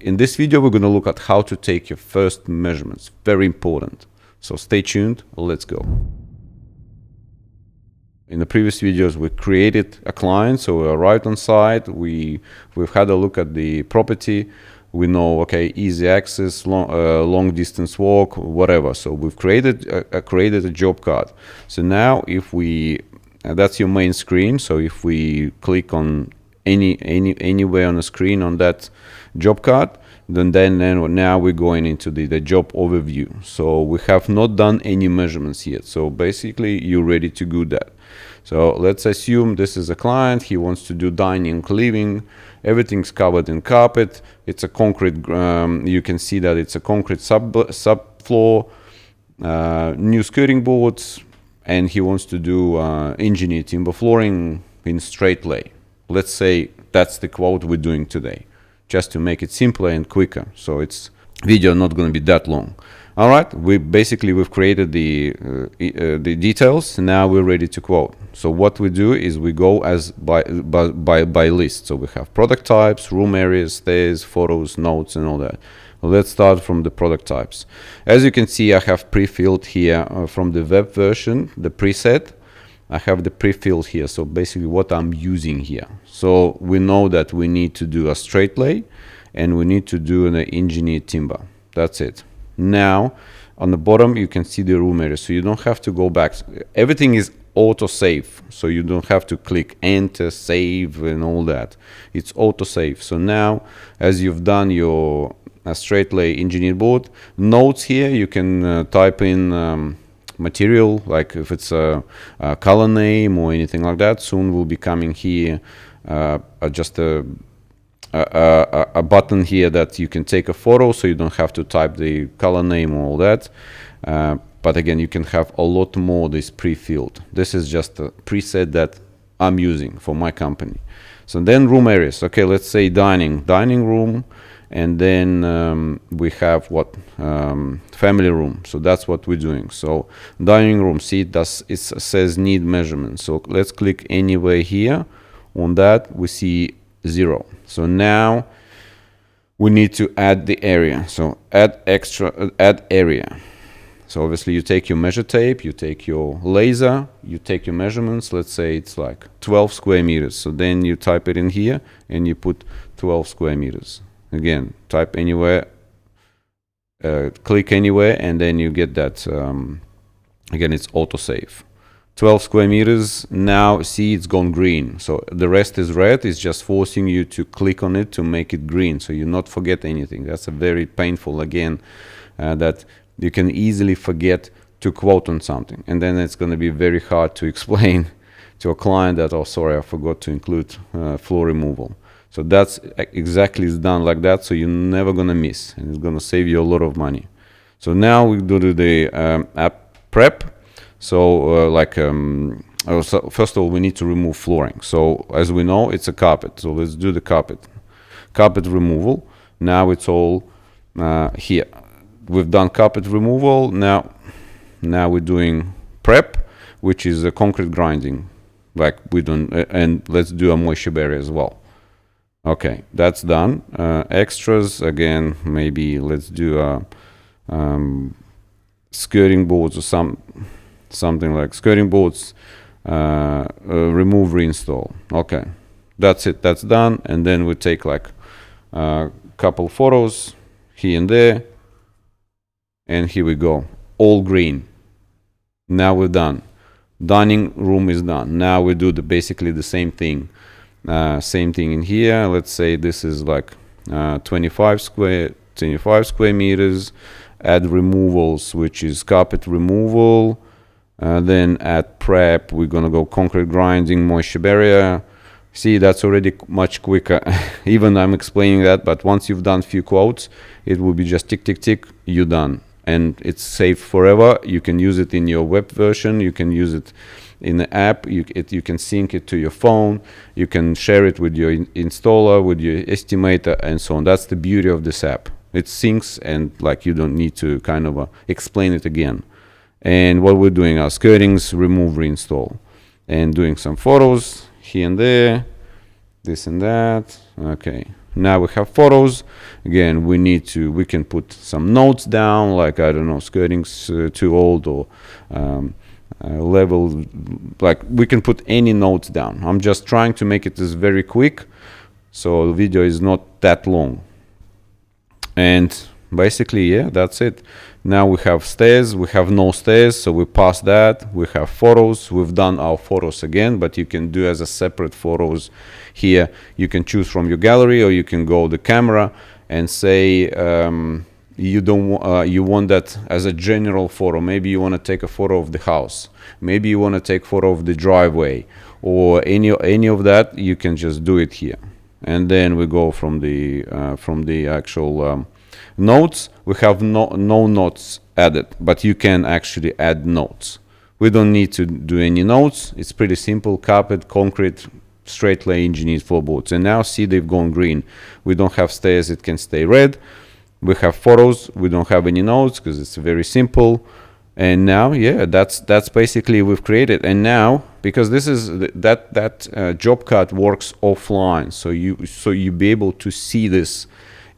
in this video, we're going to look at how to take your first measurements. Very important. So stay tuned. Let's go. In the previous videos, we created a client. So we arrived on site. We've had a look at the property. We know, okay, easy access, long distance walk, whatever. So we've created a job card. So now if we, that's your main screen. So if we click on anywhere on the screen on that job card, then now we're going into the job overview. So we have not done any measurements yet. So basically you're ready to do that. So let's assume this is a client. He wants to do dining, living. Everything's covered in carpet. It's a concrete. You can see that it's a concrete subfloor, new skirting boards, and he wants to do engineered timber flooring in straight lay. Let's say that's the quote we're doing today, just to make it simpler and quicker. So it's video not going to be that long. All right, we've created the details. Now we're ready to quote. So what we do is we go as by list. So we have product types, room areas, stairs, photos, notes, and all that. Let's start from the product types. As you can see, I have pre-filled here from the web version, the preset. I have the pre-filled here. So basically what I'm using here. So we know that we need to do a straight lay and we need to do an engineered timber. That's it. Now on the bottom you can see the room area, so you don't have to go back. Everything is auto save, so you don't have to click enter, save, and all that. It's auto save. So now as you've done your straight lay engineered board notes here, you can type in material, like if it's a color name or anything like that. Soon will be coming here just a button here that you can take a photo, so you don't have to type the color name or all that. But again, you can have a lot more this pre-filled. This is just a preset that I'm using for my company. So then room areas. Okay, let's say dining room, and then we have what family room. So that's what we're doing. So dining room, see it says need measurement. So let's click anywhere here. On that we see 0. So now we need to add the area. So add area. So obviously you take your measure tape, you take your laser, you take your measurements. Let's say it's like 12 square meters. So then you type it in here and you put 12 square meters. Again, type anywhere, click anywhere, and then you get that. Again, it's autosave. 12 square meters. Now see, it's gone green. So the rest is red. It's just forcing you to click on it to make it green, so you not forget anything. That's a very painful, again, that you can easily forget to quote on something, and then it's going to be very hard to explain to a client that, oh, sorry, I forgot to include floor removal. So that's exactly, it's done like that, so you're never going to miss, and it's going to save you a lot of money. So now we do the app prep. So so first of all, we need to remove flooring. So as we know, it's a carpet. So let's do the carpet removal. Now it's all here. We've done carpet removal. Now we're doing prep, which is a concrete grinding, like we don't. And let's do a moisture barrier as well. Okay, that's done. Extras again. Maybe let's do skirting boards or something like skirting boards, remove, reinstall. Okay, that's it, that's done. And then we take like a couple photos here and there, and here we go, all green. Now we're done. Dining room is done. Now we do basically the same thing in here. Let's say this is like 25 square meters. Add removals, which is carpet removal. Then at prep, we're going to go concrete grinding, moisture barrier. See, that's already much quicker. Even I'm explaining that, but once you've done few quotes, it will be just tick, tick, tick, you're done. And it's saved forever. You can use it in your web version. You can use it in the app. You can sync it to your phone. You can share it with your installer, with your estimator, and so on. That's the beauty of this app. It syncs, and like you don't need to kind of explain it again. And what we're doing are skirtings, remove, reinstall, and doing some photos here and there, this and that. Okay, Now we have photos. Again, we can put some notes down, like, I don't know, skirting's too old, or level, like we can put any notes down. I'm just trying to make it as very quick, so the video is not that long. And basically, yeah, that's it. Now we have stairs, we have no stairs, so we pass that. We have photos, we've done our photos again, but you can do as a separate photos here. You can choose from your gallery, or you can go the camera and say you want that as a general photo. Maybe you want to take a photo of the house, maybe you want to take photo of the driveway, or any of that. You can just do it here. And then we go from the actual notes. We have no notes added, but you can actually add notes. We don't need to do any notes. It's pretty simple: carpet, concrete, straight lay, engineered floorboards. And now see, they've gone green. We don't have stairs, it can stay red. We have photos, we don't have any notes because it's very simple. And now, yeah, that's basically we've created. And now, because this is that job cut works offline, so you be able to see this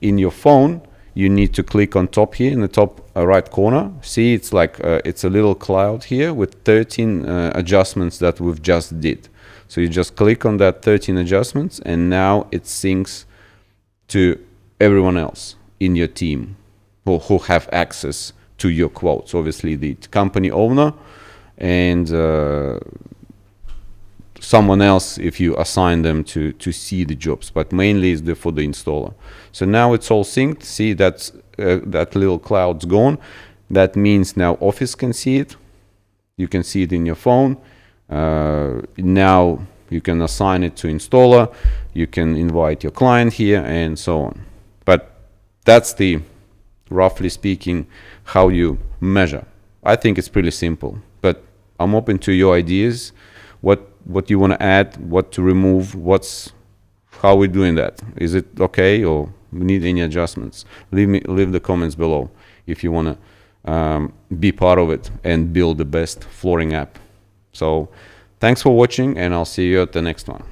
in your phone, you need to click on top here in the top right corner. See, it's like it's a little cloud here with 13 adjustments that we've just did. So you just click on that 13 adjustments, and now it syncs to everyone else in your team who have access to your quotes. Obviously the company owner and someone else if you assign them to see the jobs, but mainly is for the installer. So now it's all synced. See, that little cloud's gone. That means now Office can see it. You can see it in your phone. Now you can assign it to installer. You can invite your client here and so on. But that's the, roughly speaking, how you measure. I think it's pretty simple, but I'm open to your ideas. What you want to add, what to remove, how we're doing that. Is it okay, or we need any adjustments? Leave the comments below if you want to be part of it and build the best flooring app. So thanks for watching, and I'll see you at the next one.